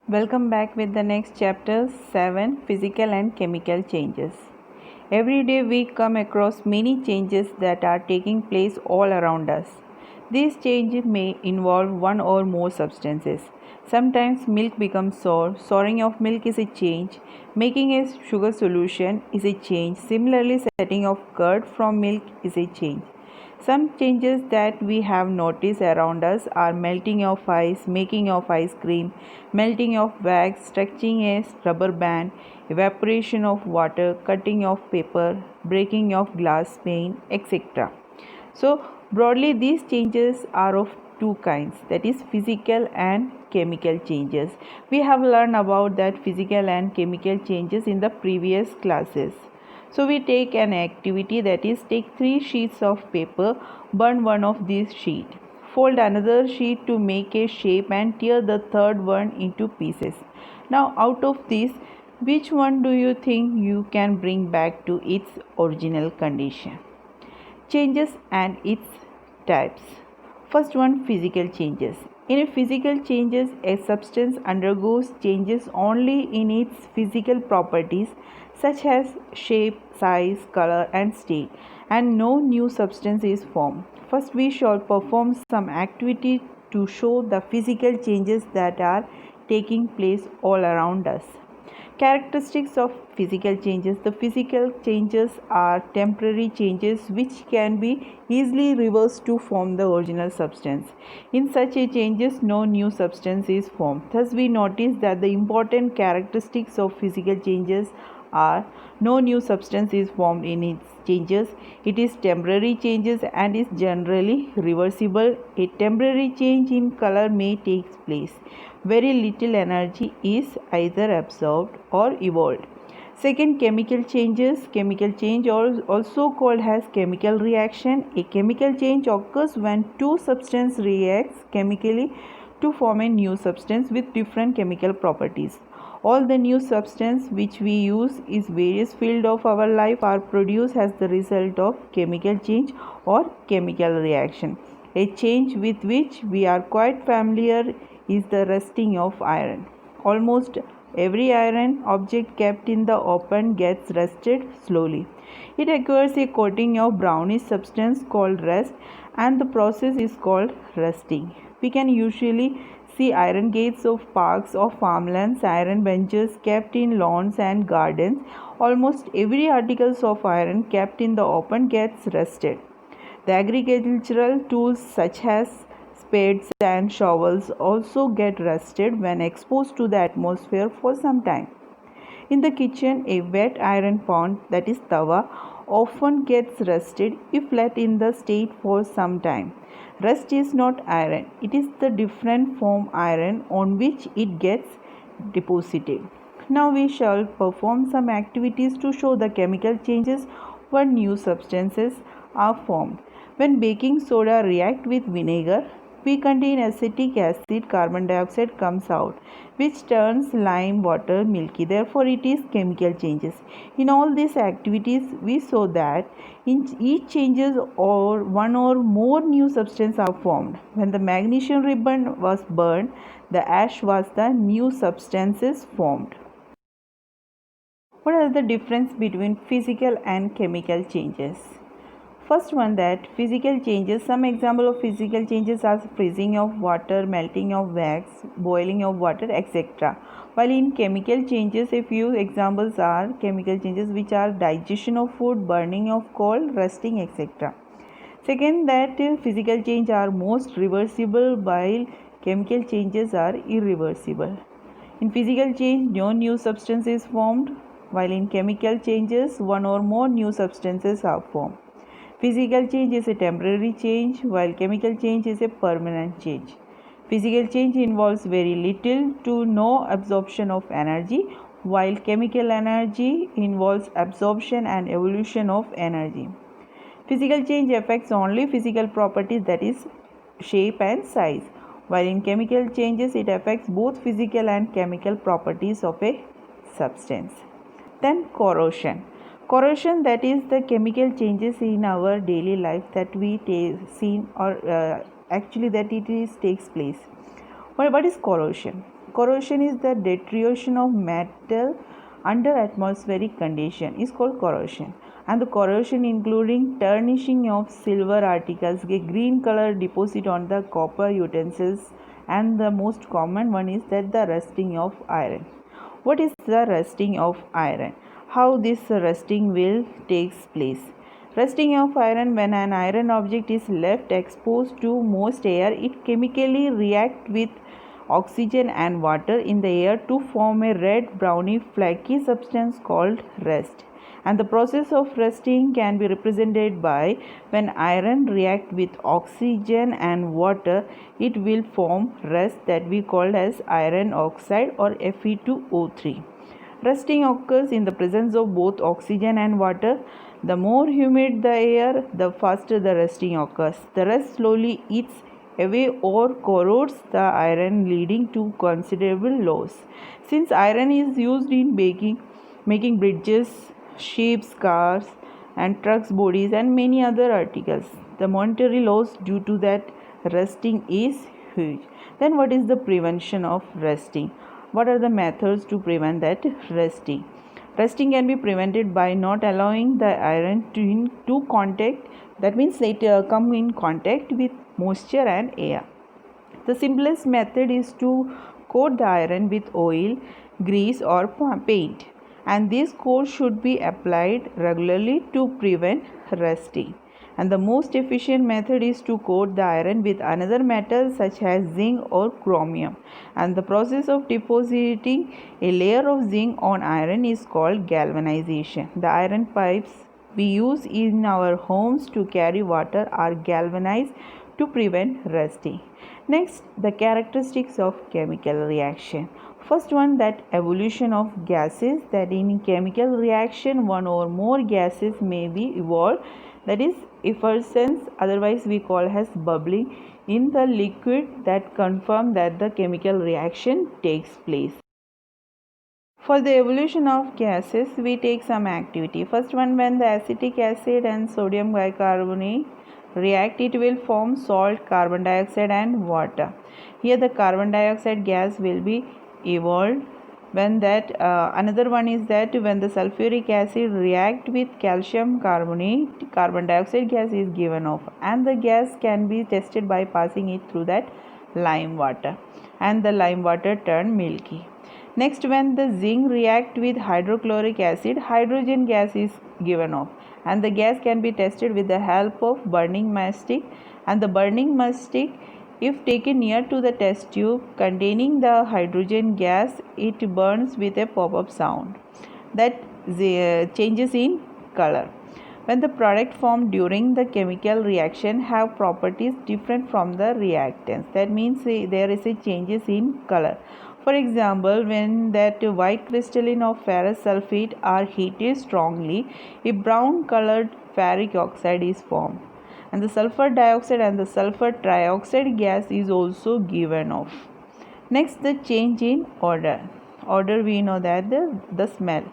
Welcome back with the next chapter 7, Physical and Chemical Changes. Every day we come across many changes that are taking place all around us. These changes may involve one or more substances. Sometimes milk becomes sour. Souring of milk is a change. Making a sugar solution is a change. Similarly, setting of curd from milk is a change. Some changes that we have noticed around us are melting of ice, making of ice cream, melting of wax, stretching a rubber band, evaporation of water, cutting of paper, breaking of glass pane, etc. So, broadly, these changes are of two kinds, that is, physical and chemical changes. We have learned about that physical and chemical changes in the previous classes. So we take an activity, that is, take 3 sheets of paper, burn one of these sheets, fold another sheet to make a shape and tear the third one into pieces. Now out of these, which one do you think you can bring back to its original condition? Changes and its types. First one, physical changes. In a physical changes, a substance undergoes changes only in its physical properties such as shape, size, color and state, and no new substance is formed. First we shall perform some activity to show the physical changes that are taking place all around us. Characteristics of physical changes. The physical changes are temporary changes which can be easily reversed to form the original substance. In such a changes, no new substance is formed. Thus, we notice that the important characteristics of physical changes are: no new substance is formed in its changes, it is temporary changes and is generally reversible. A temporary change in color may take place. Very little energy is either absorbed or evolved. Second, chemical changes. Chemical change, also called as chemical reaction. A chemical change occurs when two substances react chemically to form a new substance with different chemical properties. All the new substance which we use in various fields of our life are produced as the result of chemical change or chemical reaction. A change with which we are quite familiar is the rusting of iron. Almost every iron object kept in the open gets rusted slowly. It acquires a coating of brownish substance called rust, and the process is called rusting. We can usually see iron gates of parks or farmlands, iron benches kept in lawns and gardens. Almost every article of iron kept in the open gets rusted. The agricultural tools such as spades and shovels also get rusted when exposed to the atmosphere for some time. In the kitchen, a wet iron pot, that is tawa, often gets rusted if left in the state for some time. Rust is not iron, it is the different form iron on which it gets deposited. Now we shall perform some activities to show the chemical changes when new substances are formed. When baking soda reacts with vinegar, we contain acetic acid, carbon dioxide comes out, which turns lime water milky. Therefore, it is chemical changes. In all these activities, we saw that in each changes or one or more new substances are formed. When the magnesium ribbon was burned, the ash was the new substances formed. What are the difference between physical and chemical changes? First one, that physical changes. Some example of physical changes are freezing of water, melting of wax, boiling of water, etc. While in chemical changes, a few examples are chemical changes which are digestion of food, burning of coal, rusting, etc. Second, that physical change are most reversible while chemical changes are irreversible. In physical change, no new substance is formed, while in chemical changes, one or more new substances are formed. Physical change is a temporary change, while chemical change is a permanent change. Physical change involves very little to no absorption of energy, while chemical energy involves absorption and evolution of energy. Physical change affects only physical properties, that is, shape and size, while in chemical changes it affects both physical and chemical properties of a substance. Then corrosion. Corrosion, that is the chemical changes in our daily life that we seen or actually that it is takes place. What is corrosion? Corrosion is the deterioration of metal under atmospheric condition is called corrosion. And the corrosion including tarnishing of silver articles, a green color deposit on the copper utensils, and the most common one is that the rusting of iron. What is the rusting of iron? How this rusting will takes place? Rusting of iron: when an iron object is left exposed to most air, it chemically reacts with oxygen and water in the air to form a red browny flaky substance called rust. And the process of rusting can be represented by: when iron reacts with oxygen and water, it will form rust that we call as iron oxide or Fe2O3. Rusting occurs in the presence of both oxygen and water. The more humid the air, the faster the rusting occurs. The rust slowly eats away or corrodes the iron, leading to considerable loss. Since iron is used in making bridges, ships, cars, and trucks bodies, and many other articles, the monetary loss due to that rusting is huge. Then what is the prevention of rusting? What are the methods to prevent that rusting? Rusting can be prevented by not allowing the iron to contact, that means it come in contact with moisture and air. The simplest method is to coat the iron with oil, grease, or paint, and this coat should be applied regularly to prevent rusting. And the most efficient method is to coat the iron with another metal such as zinc or chromium. And the process of depositing a layer of zinc on iron is called galvanization. The iron pipes we use in our homes to carry water are galvanized to prevent rusting. Next, the characteristics of chemical reaction. First one, that evolution of gases, that in chemical reaction one or more gases may be evolved, that is effervescence, otherwise we call as bubbling in the liquid, that confirm that the chemical reaction takes place. For the evolution of gases, we take some activity. First one, when the acetic acid and sodium bicarbonate react, it will form salt, carbon dioxide, and water. Here the carbon dioxide gas will be evolved. When that another one is that when the sulfuric acid react with calcium carbonate, carbon dioxide gas is given off, and the gas can be tested by passing it through that lime water, and the lime water turn milky. Next, when the zinc react with hydrochloric acid, hydrogen gas is given off, and the gas can be tested with the help of burning matchstick, and the burning matchstick, if taken near to the test tube containing the hydrogen gas, it burns with a pop-up sound that changes in color. When the product formed during the chemical reaction have properties different from the reactants, that means there is a changes in color. For example, when that white crystalline of ferrous sulfate are heated strongly, a brown colored ferric oxide is formed, and the sulfur dioxide and the sulfur trioxide gas is also given off. Next, the change in odor. Odor, we know that the smell.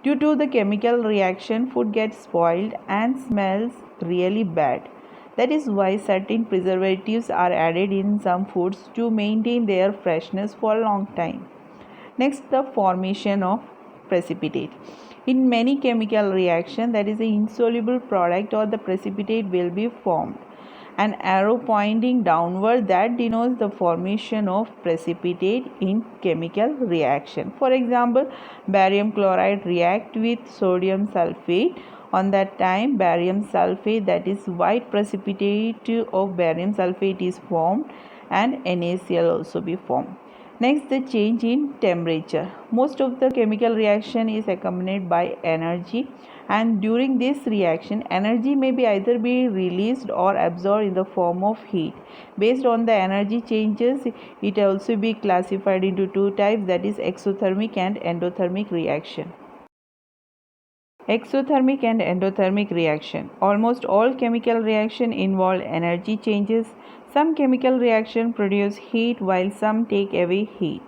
Due to the chemical reaction, food gets spoiled and smells really bad. That is why certain preservatives are added in some foods to maintain their freshness for a long time. Next, the formation of precipitate. In many chemical reactions, that is, an insoluble product or the precipitate will be formed. An arrow pointing downward that denotes the formation of precipitate in chemical reaction. For example, barium chloride react with sodium sulfate. On that time, barium sulfate, that is white precipitate of barium sulfate, is formed, and NaCl also be formed. Next, the change in temperature. Most of the chemical reaction is accompanied by energy, and during this reaction energy may be either be released or absorbed in the form of heat. Based on the energy changes, it also be classified into two types, that is exothermic and endothermic reaction. Exothermic and endothermic reaction. Almost all chemical reaction involve energy changes. Some chemical reaction produce heat while some take away heat.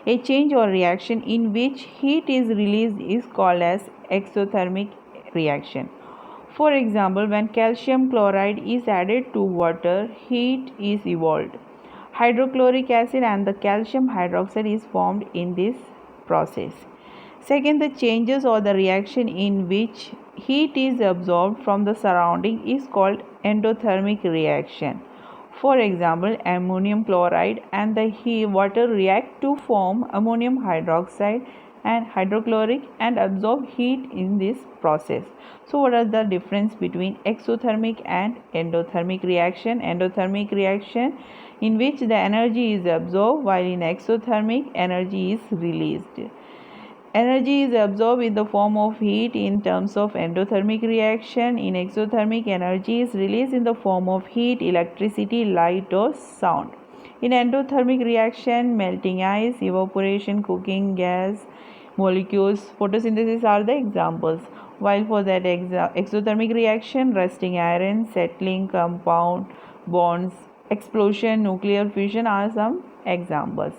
A change or reaction in which heat is released is called as exothermic reaction. For example, when calcium chloride is added to water, heat is evolved. hydrochloric acid and the calcium hydroxide is formed in this process. Second, the changes or the reaction in which heat is absorbed from the surrounding is called endothermic reaction. For example, ammonium chloride and the water react to form ammonium hydroxide and hydrochloric and absorb heat in this process. So what are the difference between exothermic and endothermic reaction? Endothermic reaction in which the energy is absorbed, while in exothermic energy is released. Energy is absorbed in the form of heat in terms of endothermic reaction. In exothermic, energy is released in the form of heat, electricity, light or sound. In endothermic reaction, melting ice, evaporation, cooking, gas, molecules, photosynthesis are the examples. While for that exothermic reaction, rusting iron, settling compound, bonds, explosion, nuclear fusion are some examples.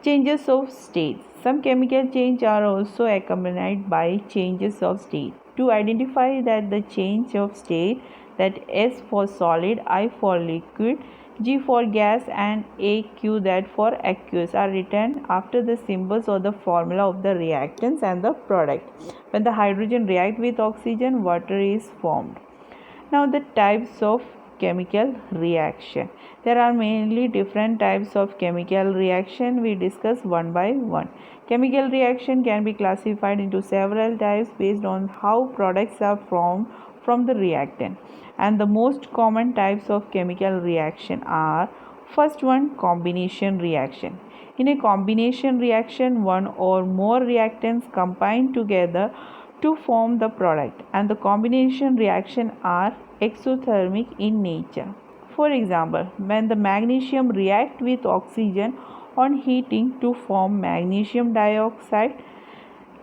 Changes of state. Some chemical changes are also accompanied by changes of state. To identify that the change of state, that S for solid, I for liquid, G for gas and AQ that for aqueous are written after the symbols or the formula of the reactants and the product. When the hydrogen react with oxygen, water is formed. Now the types of chemical reaction. There are mainly different types of chemical reaction. We discuss one by one. Chemical reaction can be classified into several types based on how products are formed from the reactant. And the most common types of chemical reaction are: first one, combination reaction. In a combination reaction, one or more reactants combine together to form the product, and the combination reaction are exothermic in nature. For example, when the magnesium react with oxygen on heating to form magnesium dioxide.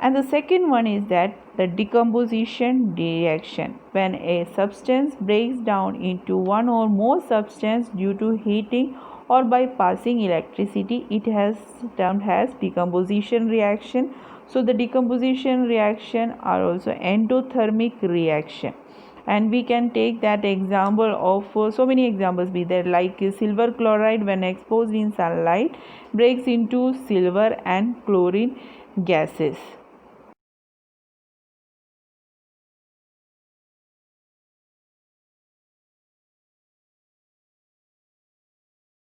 And the second one is that the decomposition reaction. When a substance breaks down into one or more substance due to heating or by passing electricity, it has termed as decomposition reaction. So the decomposition reaction are also endothermic reaction, and we can take that example of so many examples be there, like silver chloride when exposed in sunlight breaks into silver and chlorine gases.